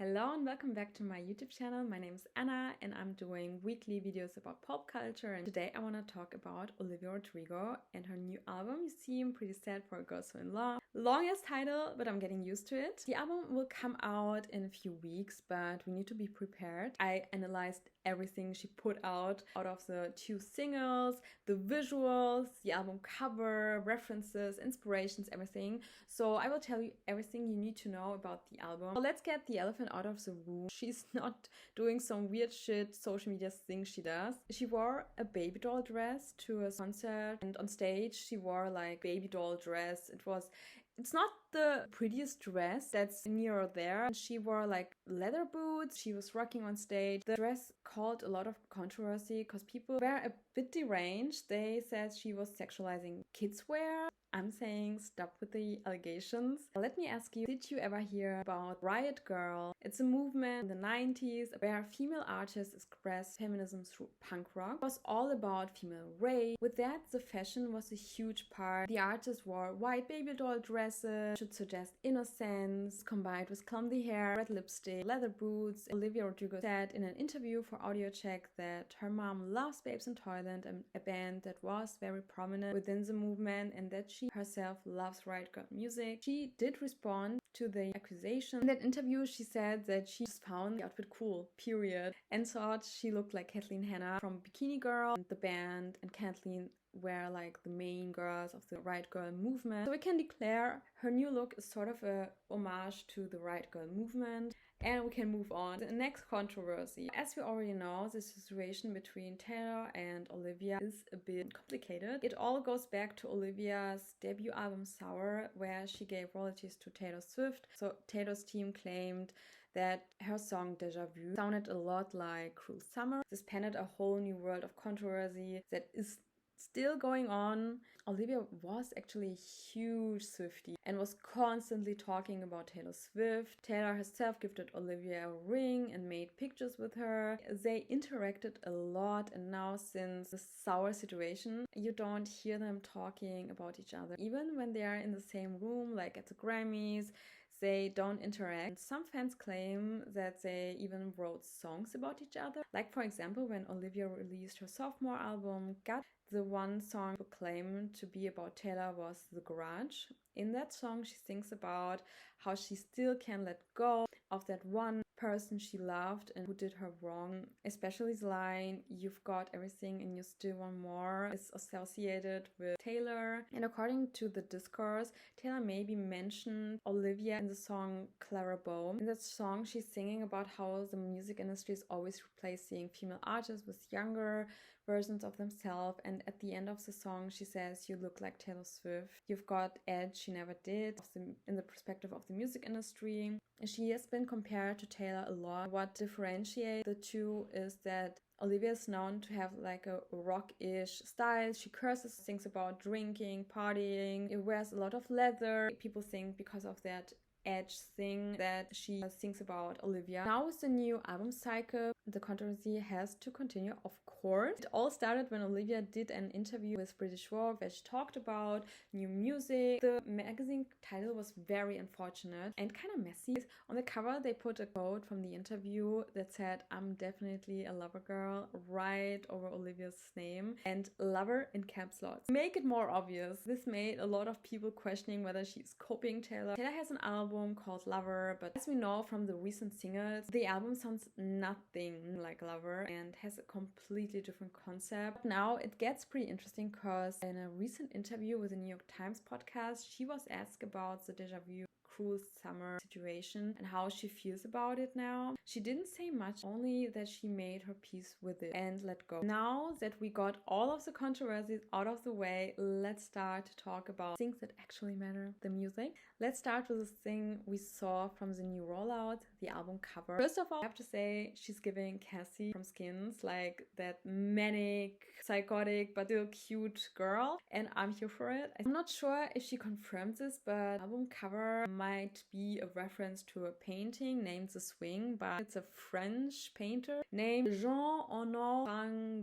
Hello and welcome back to my YouTube channel. My name is Anna and I'm doing weekly videos about pop culture, and today I want to talk about Olivia Rodrigo and her new album. You seem pretty sad for a girl so in love. Longest title, but I'm getting used to it. The album will come out in a few weeks, but we need to be prepared. I analyzed everything she put out of the 2 singles, the visuals, the album cover, references, inspirations, everything. So I will tell you everything you need to know about the album. So let's get the elephant out of the room. She's not doing some weird shit social media thing she does. She wore a baby doll dress to a concert, and on stage she wore like baby doll dress. It's not the prettiest dress that's near or there. She wore like leather boots. She was rocking on stage. The dress caused a lot of controversy because people were a bit deranged. They said she was sexualizing kids wear. I'm saying stop with the allegations. Let me ask you, did you ever hear about Riot Girl? It's a movement in the 90s where female artists expressed feminism through punk rock. It was all about female rape. With that, the fashion was a huge part. The artists wore white baby doll dresses, should suggest innocence, combined with clumsy hair, red lipstick, leather boots. Olivia Rodrigo said in an interview for Audio Check that her mom loves Babes in Toyland, a band that was very prominent within the movement, and that she herself loves Riot Girl music. She did respond to the accusation. In that interview, she said that she just found the outfit cool, period, and thought she looked like Kathleen Hanna from Bikini Girl. And the band and Kathleen were like the main girls of the Riot Girl movement. So we can declare her new look is sort of a homage to the Riot Girl movement. And we can move on to the next controversy. As we already know, the situation between Taylor and Olivia is a bit complicated. It all goes back to Olivia's debut album Sour, where she gave royalties to Taylor Swift. So Taylor's team claimed that her song Deja Vu sounded a lot like Cruel Summer. This painted a whole new world of controversy that is still going on. Olivia was actually a huge Swiftie and was constantly talking about Taylor Swift. Taylor herself gifted Olivia a ring and made pictures with her. They interacted a lot, and now since the Sour situation, you don't hear them talking about each other. Even when they are in the same room, like at the Grammys, they don't interact. Some fans claim that they even wrote songs about each other. Like for example, when Olivia released her sophomore album, Gut, the one song proclaimed to be about Taylor was The Garage. In that song, she sings about how she still can't let go of that one person she loved and who did her wrong. Especially the line, "You've got everything and you still want more," is associated with Taylor. And according to the discourse, Taylor maybe mentioned Olivia in the song Clara Bow. In that song, she's singing about how the music industry is always replacing female artists with younger versions of themselves, and at the end of the song she says, "You look like Taylor Swift. You've got edge she never did." In the perspective of the music industry, she has been compared to Taylor a lot. What differentiates the two is that Olivia is known to have like a rock-ish style. She curses, thinks about drinking, partying. It wears a lot of leather. People think because of that edge thing that she thinks about Olivia. Now with the new album cycle, the controversy has to continue, of course. It all started when Olivia did an interview with British Vogue where she talked about new music. The magazine title was very unfortunate and kind of messy. On the cover they put a quote from the interview that said, "I'm definitely a lover girl," right over Olivia's name, and lover in caps lock. To make it more obvious, this made a lot of people questioning whether she's copying Taylor. Taylor has an album called Lover, but as we know from the recent singles, the album sounds nothing like Lover and has a completely different concept. Now it gets pretty interesting because in a recent interview with the New York Times podcast, she was asked about the Deja Vu Cruel Summer situation and how she feels about it now. She didn't say much, only that she made her peace with it and let go. Now that we got all of the controversies out of the way, let's start to talk about things that actually matter, the music. Let's start with this thing we saw from the new rollout, the album cover. First of all, I have to say she's giving Cassie from Skins, like that manic, psychotic, but still cute girl, and I'm here for it. I'm not sure if she confirmed this, but album cover might be a reference to a painting named The Swing, but it's a French painter named Jean-Honor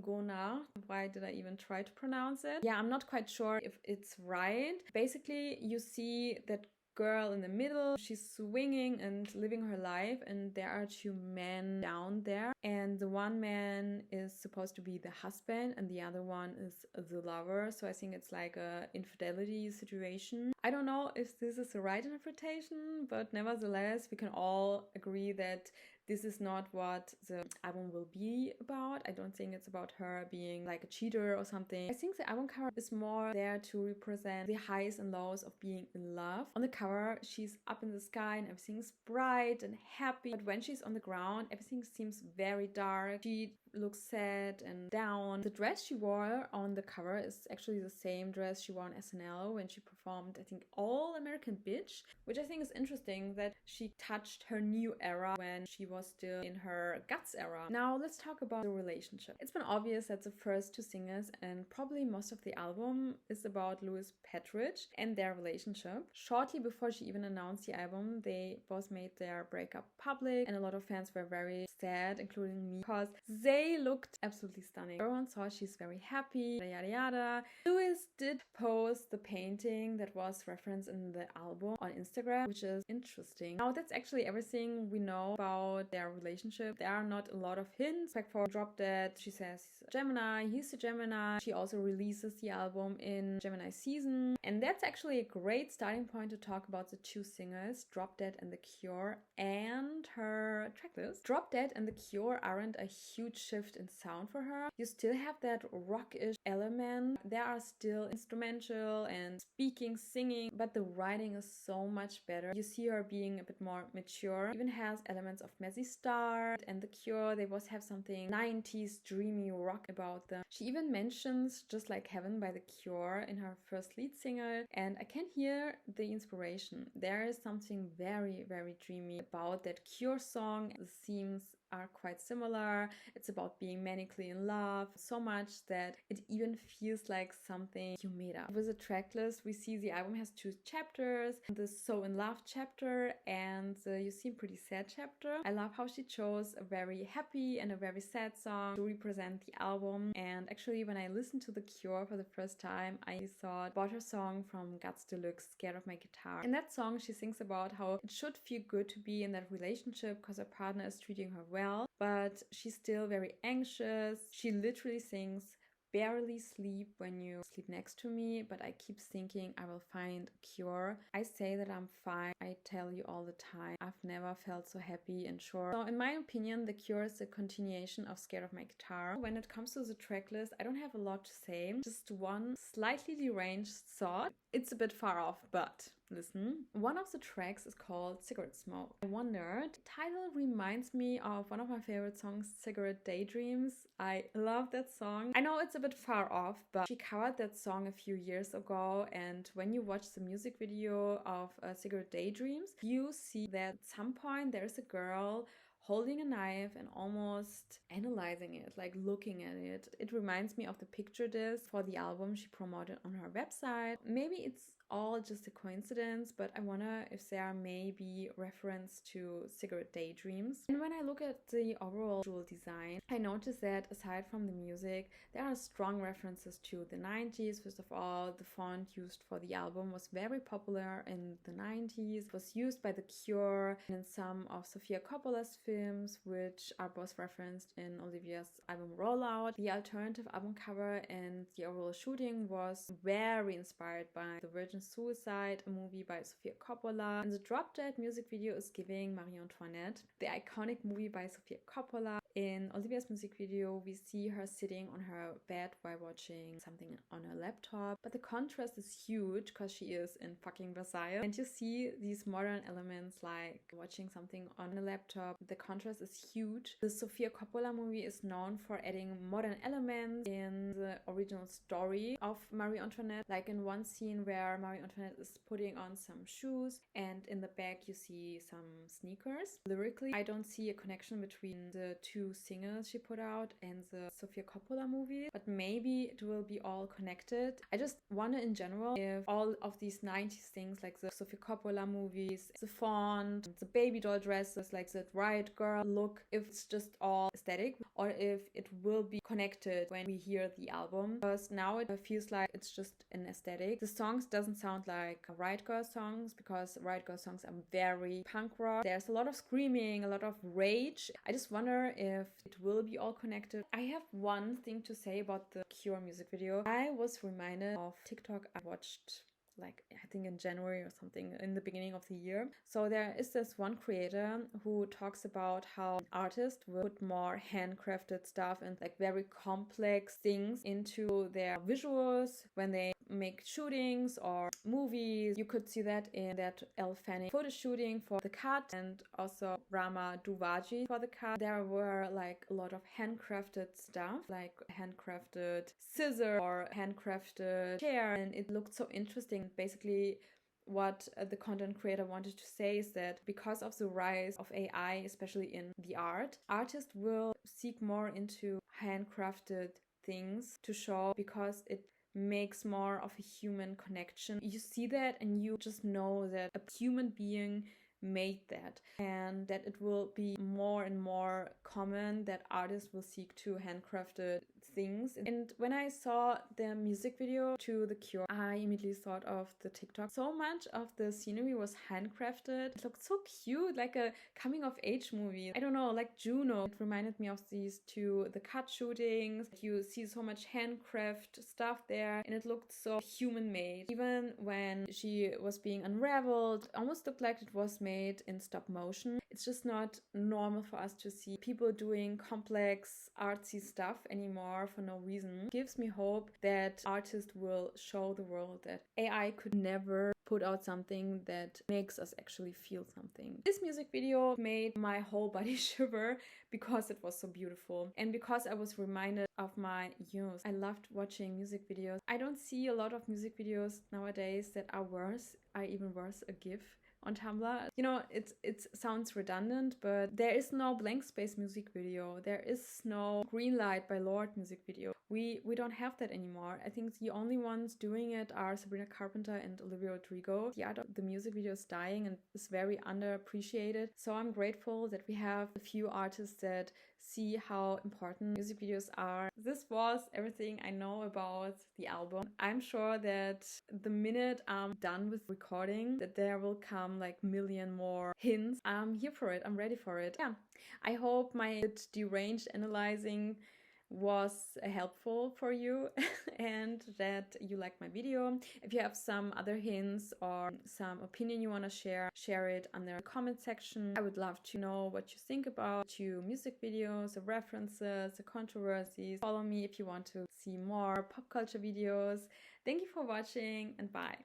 Fragonard. Why did I even try to pronounce it? Yeah, I'm not quite sure if it's right. Basically, you see that girl in the middle. She's swinging and living her life, and there are two men down there, and the one man is supposed to be the husband and the other one is the lover. So I think it's like a infidelity situation. I don't know if this is the right interpretation, but nevertheless we can all agree that this is not what the album will be about. I don't think it's about her being like a cheater or something. I think the album cover is more there to represent the highs and lows of being in love. On the cover, she's up in the sky and everything's bright and happy. But when she's on the ground, everything seems very dark. She looks sad and down. The dress she wore on the cover is actually the same dress she wore on SNL when she performed, I think, All American Bitch, which I think is interesting that she touched her new era when she was still in her Guts era. Now let's talk about the relationship. It's been obvious that the first two singers and probably most of the album is about Louis Petridge and their relationship. Shortly before she even announced the album, they both made their breakup public, and a lot of fans were very sad, including me, because they looked absolutely stunning. Everyone saw she's very happy, yada yada. Louis did post the painting that was referenced in the album on Instagram, which is interesting. Now that's actually everything we know about their relationship. There are not a lot of hints. Like for Drop Dead, she says Gemini, he's a Gemini. She also releases the album in Gemini season, and that's actually a great starting point to talk about the two singers, Drop Dead and The Cure, and her tracklist. Drop Dead and The Cure aren't a huge shift in sound for her. You still have that rockish element. There are still instrumental and speaking, singing, but the writing is so much better. You see her being a bit more mature. Even has elements of Messy Star and The Cure. They both have something 90s dreamy rock about them. She even mentions Just Like Heaven by The Cure in her first lead single, and I can hear the inspiration. There is something very, very dreamy about that Cure song. The themes are quite similar. It's about being manically in love so much that it even feels like something you made up. With the tracklist, we see the album has two chapters, the So in Love chapter and the You Seem Pretty Sad chapter. I love how she chose a very happy and a very sad song to represent the album, and actually when I listened to The Cure for the first time, I thought about her song from Guts Deluxe, Scared of My Guitar. In that song, she sings about how it should feel good to be in that relationship because her partner is treating her well, but she's still very anxious. She literally sings, barely sleep when you sleep next to me, but I keep thinking I will find a cure. I say that I'm fine. I tell you all the time. I've never felt so happy and sure. So in my opinion, The Cure is a continuation of Scared of My Guitar. When it comes to the tracklist, I don't have a lot to say. Just one slightly deranged thought. It's a bit far off, but listen. One of the tracks is called Cigarette Smoke. I wondered, the title reminds me of one of my favorite songs, Cigarette Daydreams. I love that song. I know it's a bit far off, but she covered that song a few years ago, and when you watch the music video of Cigarette Daydreams, you see that at some point there's a girl holding a knife and almost analyzing it, like looking at it. It reminds me of the picture disc for the album she promoted on her website. Maybe it's all just a coincidence, but I wonder if there may be reference to Cigarette Daydreams. And when I look at the overall visual design, I noticed that aside from the music, there are strong references to the 90s. First of all, the font used for the album was very popular in the 90s. It was used by The Cure and in some of Sofia Coppola's films, which are both referenced in Olivia's album Rollout. The alternative album cover and the overall shooting was very inspired by The Virgin Suicide, a movie by Sofia Coppola. And the Drop Dead music video is giving Marie Antoinette, the iconic movie by Sofia Coppola. In Olivia's music video, we see her sitting on her bed while watching something on her laptop, but the contrast is huge because she is in fucking Versailles, and you see these modern elements like watching something on a laptop. The contrast is huge. The Sofia Coppola movie is known for adding modern elements in the original story of Marie Antoinette, like in one scene where Marie Antoinette is putting on some shoes and in the back you see some sneakers. Lyrically, I don't see a connection between the two 2 singles she put out and the Sofia Coppola movie, but maybe it will be all connected. I just wonder in general if all of these 90s things like the Sofia Coppola movies, the font, the baby doll dresses, like that Riot Girl look, if it's just all aesthetic or if it will be connected when we hear the album, because now it feels like it's just an aesthetic. The songs doesn't sound like Riot Girl songs because Riot Girl songs are very punk rock. There's a lot of screaming, a lot of rage. I just wonder if it will be all connected. I have one thing to say about the Cure music video. I was reminded of TikTok I watched like I think in January or something in the beginning of the year. So there is this one creator who talks about how artists will put more handcrafted stuff and like very complex things into their visuals when they make shootings or movies. You could see that in that Elle Fanning photo shooting for The Cut and also Rama Duvaji for The Cut. There were like a lot of handcrafted stuff, like handcrafted scissor or handcrafted chair, and it looked so interesting. Basically what the content creator wanted to say is that because of the rise of AI, especially in the art, artists will seek more into handcrafted things to show because it makes more of a human connection. You see that and you just know that a human being made that, and that it will be more and more common that artists will seek to handcrafted things. And when I saw the music video to The Cure, I immediately thought of the TikTok. So much of the scenery was handcrafted. It looked so cute, like a coming of age movie. I don't know, like Juno. It reminded me of these two The Cut shootings. You see so much handcraft stuff there and it looked so human made. Even when she was being unraveled, it almost looked like it was made in stop motion. It's just not normal for us to see people doing complex artsy stuff anymore for no reason. It gives me hope that artists will show the world that AI could never put out something that makes us actually feel something. This music video made my whole body shiver because it was so beautiful and because I was reminded of my youth. I loved watching music videos. I don't see a lot of music videos nowadays that are even worse, a GIF on Tumblr. You know, it sounds redundant, but there is no blank space music video. There is no green light by Lord music video. We don't have that anymore. I think the only ones doing it are Sabrina Carpenter and Olivia Rodrigo. The art of the music video is dying and is very underappreciated. So I'm grateful that we have a few artists that see how important music videos are. This was everything I know about the album. I'm sure that the minute I'm done with recording, that there will come like million more hints. I'm here for it. I'm ready for it. Yeah, I hope my deranged analyzing was helpful for you and that you liked my video. If you have some other hints or some opinion you want to share it under the comment section. I would love to know what you think about music videos, the references, the controversies. Follow me if you want to see more pop culture videos. Thank you for watching and bye.